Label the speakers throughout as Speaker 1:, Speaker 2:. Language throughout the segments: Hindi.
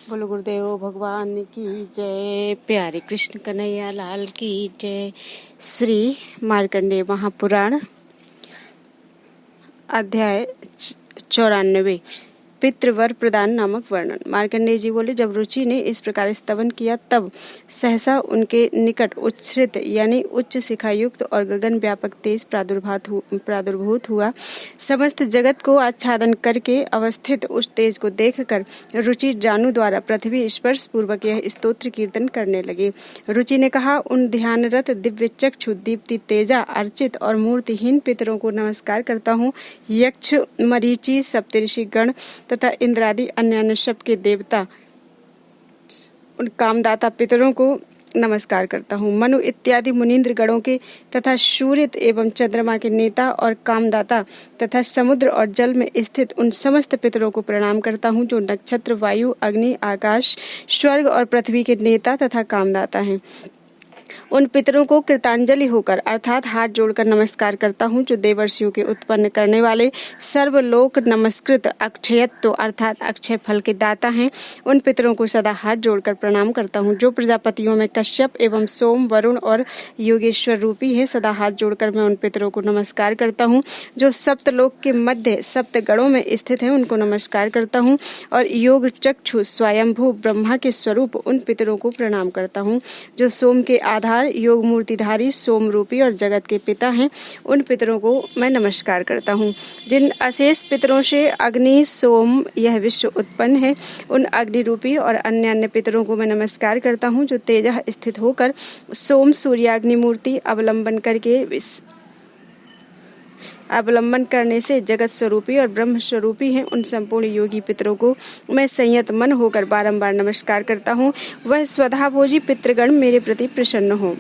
Speaker 1: बोलो गुरुदेव भगवान की जय। प्यारे कृष्ण कन्हैया लाल की जय। श्री मार्कंडेय महापुराण अध्याय 94 पितृवर प्रदान नामक वर्णन। मार्कंडेय जी बोले, जब रुचि ने इस प्रकार स्तवन किया तब सहसा उनके निकट उच्छ्रित यानी उच्च शिखायुक्त और गगन व्यापक तेज प्रादुर्भूत हुआ। समस्त जगत को आच्छादन करके अवस्थित उस तेज को देखकर रुचि जानू द्वारा पृथ्वी स्पर्श पूर्वक यह स्तोत्र कीर्तन करने लगे। रुचि ने कहा, उन ध्यानरत दिव्य चक्षु दीप्ति तेजा अर्चित और मूर्तिहीन पितरों को नमस्कार करता हूँ। यक्ष मरीचि सप्तऋषि गण तथा इंद्रादि अन्य सबके देवता उन कामदाता पितरों को नमस्कार करता हूँ। मनु इत्यादि मुनीन्द्र गणों के तथा सूर्य एवं चंद्रमा के नेता और कामदाता तथा समुद्र और जल में स्थित उन समस्त पितरों को प्रणाम करता हूँ जो नक्षत्र वायु अग्नि आकाश स्वर्ग और पृथ्वी के नेता तथा कामदाता हैं। उन पितरों को कृतांजलि होकर अर्थात हाथ जोड़कर नमस्कार करता हूँ जो देवर्षियों के उत्पन्न करने वाले सर्वलोक नमस्कृत अक्षयत्व अर्थात अक्षय फल के दाता हैं। उन पितरों को सदा हाथ जोड़कर प्रणाम करता हूँ जो प्रजापतियों में कश्यप एवं सोम वरुण और योगेश्वर रूपी है। सदा हाथ जोड़कर मैं उन पितरों को नमस्कार करता हूँ जो सप्तलोक के मध्य सप्त गणों में स्थित है, उनको नमस्कार करता हूँ। और योग चक्षु स्वयंभू ब्रह्मा के स्वरूप उन पितरों को प्रणाम करता हूँ जो सोम के आधार योग मूर्तिधारी सोम रूपी और जगत के पिता हैं। उन पितरों को मैं नमस्कार करता हूँ। जिन अशेष पितरों से अग्नि सोम यह विश्व उत्पन्न है, उन अग्नि रूपी और अन्य पितरों को मैं नमस्कार करता हूँ जो तेजः स्थित होकर सोम सूर्याग्नि मूर्ति अवलंबन करने से जगत स्वरूपी और ब्रह्म स्वरूपी हैं। उन संपूर्ण योगी पितरों को मैं संयत मन होकर बारंबार नमस्कार करता हूँ। वह स्वधाभोजी पितृगण मेरे प्रति प्रसन्न हो।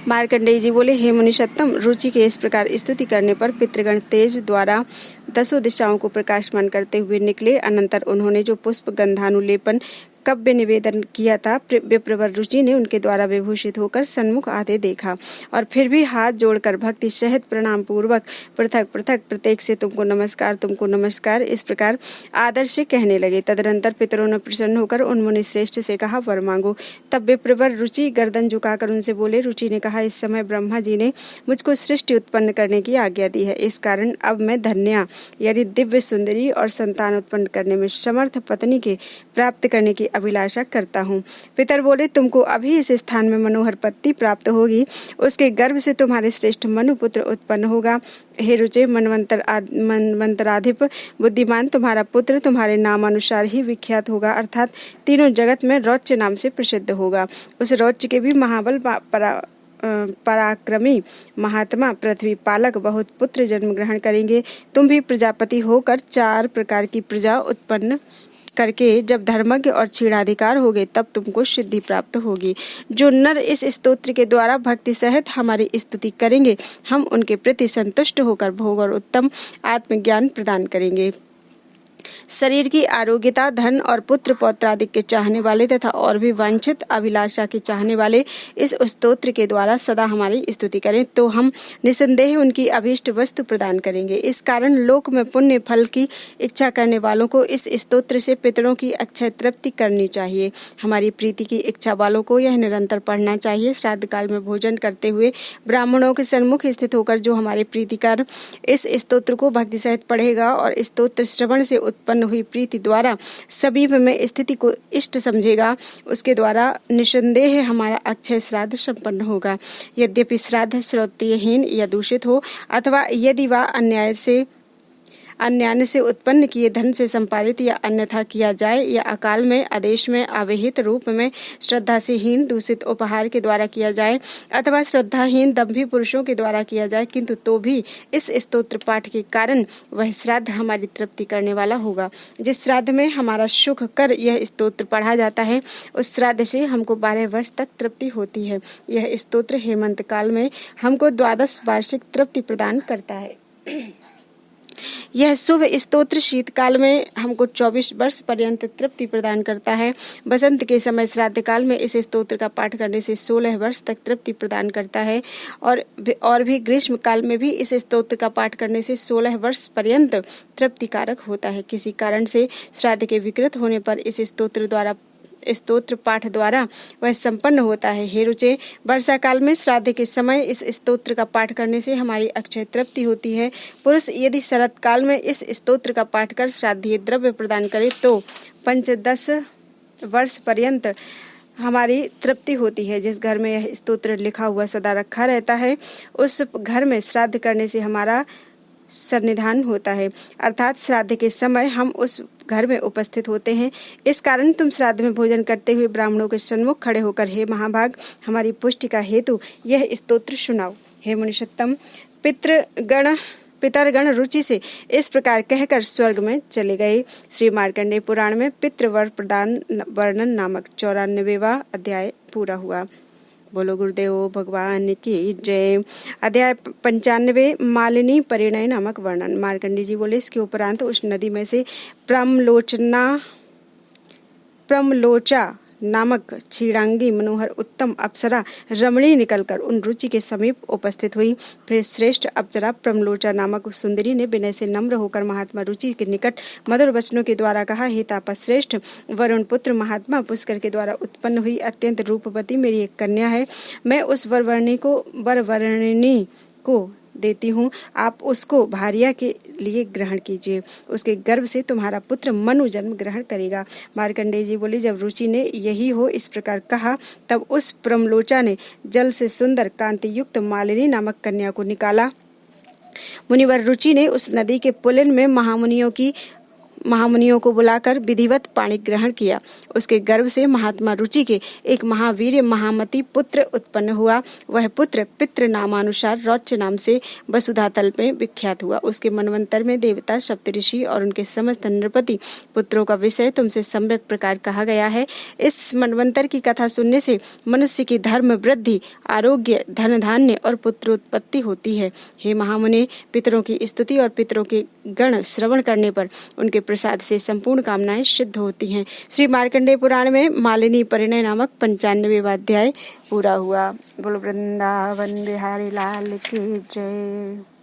Speaker 1: मार्कंडेय जी बोले, हे मुनिषत्तम, रुचि के इस प्रकार स्तुति करने पर पितृगण तेज द्वारा दसों दिशाओं को प्रकाशमान करते हुए निकले। अनंतर उन्होंने जो पुष्प गंधानुलेपन कव्य निवेदन किया था, विप्रवर रुचि ने उनके द्वारा विभूषित होकर सन्मुख आते देखा और फिर भी हाथ जोड़कर भक्ति सहित प्रणाम पूर्वक पृथक पृथक प्रत्येक से तुमको नमस्कार इस प्रकार आदर से कहने लगे। तदनंतर पितरों ने प्रसन्न होकर उन मुनि श्रेष्ठ से कहा, वर मांगो। तब विप्रवर रुचि गर्दन झुकाकर उनसे बोले। रुचि ने कहा, इस समय ब्रह्मा जी ने मुझको सृष्टि उत्पन्न करने की आज्ञा दी है। इस कारण अब मैं धन्या यानी दिव्य सुंदरी और संतान उत्पन्न करने में समर्थ पत्नी के प्राप्त करने की अभिलाषा करता हूँ। पितर बोले, तुमको अभी इस स्थान में मनोहर पत्नी प्राप्त होगी, उसके गर्भ से तुम्हारे श्रेष्ठ मनुपुत्र उत्पन्न होगा। हे रुचे, मनवंतराधिप बुद्धिमान तुम्हारा पुत्र तुम्हारे नामानुसार ही विख्यात होगा, अर्थात तीनों जगत में रौच्य नाम से प्रसिद्ध होगा। उस रौच्य के भी महाबल पराक्रमी महात्मा पृथ्वी पालक बहुत पुत्र जन्म ग्रहण करेंगे। तुम भी प्रजापति होकर 4 प्रकार की प्रजा उत्पन्न करके जब धर्मज्ञ और क्षीणाधिकार होगे तब तुमको सिद्धि प्राप्त होगी। जो नर इस स्तोत्र के द्वारा भक्ति सहित हमारी स्तुति करेंगे, हम उनके प्रति संतुष्ट होकर भोग और उत्तम आत्मज्ञान प्रदान करेंगे। शरीर की आरोग्यता, धन और पुत्र पौत्रादि के चाहने वाले तथा और भी वांछित अभिलाषा के चाहने वाले इस स्तोत्र के द्वारा सदा हमारी स्तुति करें तो हम निसंदेह उनकी अभीष्ट वस्तु प्रदान करेंगे। इस कारण लोक में पुण्य फल की इच्छा करने वालों को इस स्तोत्र से पितरों की अक्षय तृप्ति करनी चाहिए। हमारी प्रीति की इच्छा वालों को यह निरंतर पढ़ना चाहिए। श्राद्ध काल में भोजन करते हुए ब्राह्मणों के सन्मुख स्थित होकर जो हमारे प्रीतिकर इस स्तोत्र को भक्ति सहित पढ़ेगा और स्तोत्र श्रवण से उत्पन्न हुई प्रीति द्वारा समीप में स्थिति को इष्ट समझेगा, उसके द्वारा निसंदेह हमारा अक्षय श्राद्ध संपन्न होगा। यद्यपि श्राद्ध श्रोत्यहीन या दूषित हो अथवा यदि वह अन्यान्य से उत्पन्न किए धन से संपादित या अन्यथा किया जाए या अकाल में आदेश में आवेहित रूप में श्रद्धा से हीन दूषित उपहार के द्वारा किया जाए अथवा श्रद्धाहीन दंभी पुरुषों के द्वारा किया जाए, किंतु तो भी इस स्तोत्र पाठ के कारण वह श्राद्ध हमारी तृप्ति करने वाला होगा। जिस श्राद्ध में हमारा सुख कर यह स्तोत्र पढ़ा जाता है, उस श्राद्ध से हमको 12 वर्ष तक तृप्ति होती है। यह स्तोत्र हेमंत काल में हमको 12 वार्षिक तृप्ति प्रदान करता है। यह शुभ स्तोत्र शीतकाल में हमको 24 वर्ष पर्यंत तृप्ति प्रदान करता है। बसंत के समय श्राद्ध काल में इस स्तोत्र का पाठ करने से 16 वर्ष तक तृप्ति प्रदान करता है और भी ग्रीष्म काल में भी इस स्तोत्र का पाठ करने से 16 वर्ष पर्यंत तृप्तिकारक होता है। किसी कारण से श्राद्ध के विकृत होने पर इस स्तोत्र पाठ द्वारा वह संपन्न होता है। हे रुचे, वर्षा काल में श्राद्ध के समय इस स्तोत्र का पाठ करने से हमारी अक्षय तृप्ति होती है। पुरुष यदि शरद काल में इस स्तोत्र का पाठ कर श्राद्धीय द्रव्य प्रदान करे तो 5-10 वर्ष पर्यंत हमारी तृप्ति होती है। जिस घर में यह स्तोत्र लिखा हुआ सदा रखा रहता है उस घर में श्राद्ध करने से हमारा सन्निधान होता है, अर्थात श्राद्ध के समय हम उस घर में उपस्थित होते हैं। इस कारण तुम श्राद्ध में भोजन करते हुए ब्राह्मणों के सन्मुख खड़े होकर हे महाभाग, हमारी पुष्टि का हेतु यह स्तोत्र सुनाओ। हे मुनिषत्तम, पितरगण रुचि से इस प्रकार कहकर स्वर्ग में चले गए। श्री मार्कंडेय पुराण में पितृवर प्रदान वर्णन नामक 94वां अध्याय पूरा हुआ। बोलो गुरुदेव भगवान की जय। अध्याय 95 मालिनी परिणय नामक वर्णन। मार्कंडेय जी बोले, इसके उपरांत उस नदी में से प्रमलोचा नामक क्षीणांगी मनोहर उत्तम अप्सरा रमणी निकलकर उन रुचि के समीप उपस्थित हुई। फिर श्रेष्ठ अप्सरा प्रमलोचा नामक सुंदरी ने विनय से नम्र होकर महात्मा रुचि के निकट मधुर वचनों के द्वारा कहा, हे तापश्रेष्ठ वरुण पुत्र महात्मा, पुष्कर के द्वारा उत्पन्न हुई अत्यंत रूपवती मेरी एक कन्या है। मैं उस वरवर्णिनी को देती हूँ, आप उसको भार्या के लिए ग्रहण कीजिए। उसके गर्भ से तुम्हारा पुत्र मनु जन्म ग्रहण करेगा। मार्कंडेय जी बोले, जब रुचि ने यही हो इस प्रकार कहा तब उस प्रमलोचा ने जल से सुंदर कांति युक्त मालिनी नामक कन्या को निकाला। मुनिवर रुचि ने उस नदी के पुलिन में महामुनियों को बुलाकर विधिवत पाणी ग्रहण किया। उसके गर्भ से महात्मा रुचि के एक महावीर महामती पुत्र उत्पन्न हुआ। वह पुत्र पितृ नामानुसार रौच्य नाम से वसुधा तल में विख्यात हुआ। उसके मनवंतर में देवता, सप्तऋषि और उनके समस्त नृपति पुत्रों का विषय तुमसे सम्यक प्रकार कहा गया है। इस मनवंतर की कथा सुनने से मनुष्य की धर्म वृद्धि, आरोग्य, धन धान्य और पुत्रोत्पत्ति होती है। हे महामुने, पितरों की स्तुति और पितरों के गण श्रवण करने पर उनके प्रसाद से संपूर्ण कामनाएं सिद्ध होती हैं। श्री मार्कंडेय पुराण में मालिनी परिणय नामक 95वां अध्याय पूरा हुआ। बोलो वृंदावन बिहारी लाल की जय।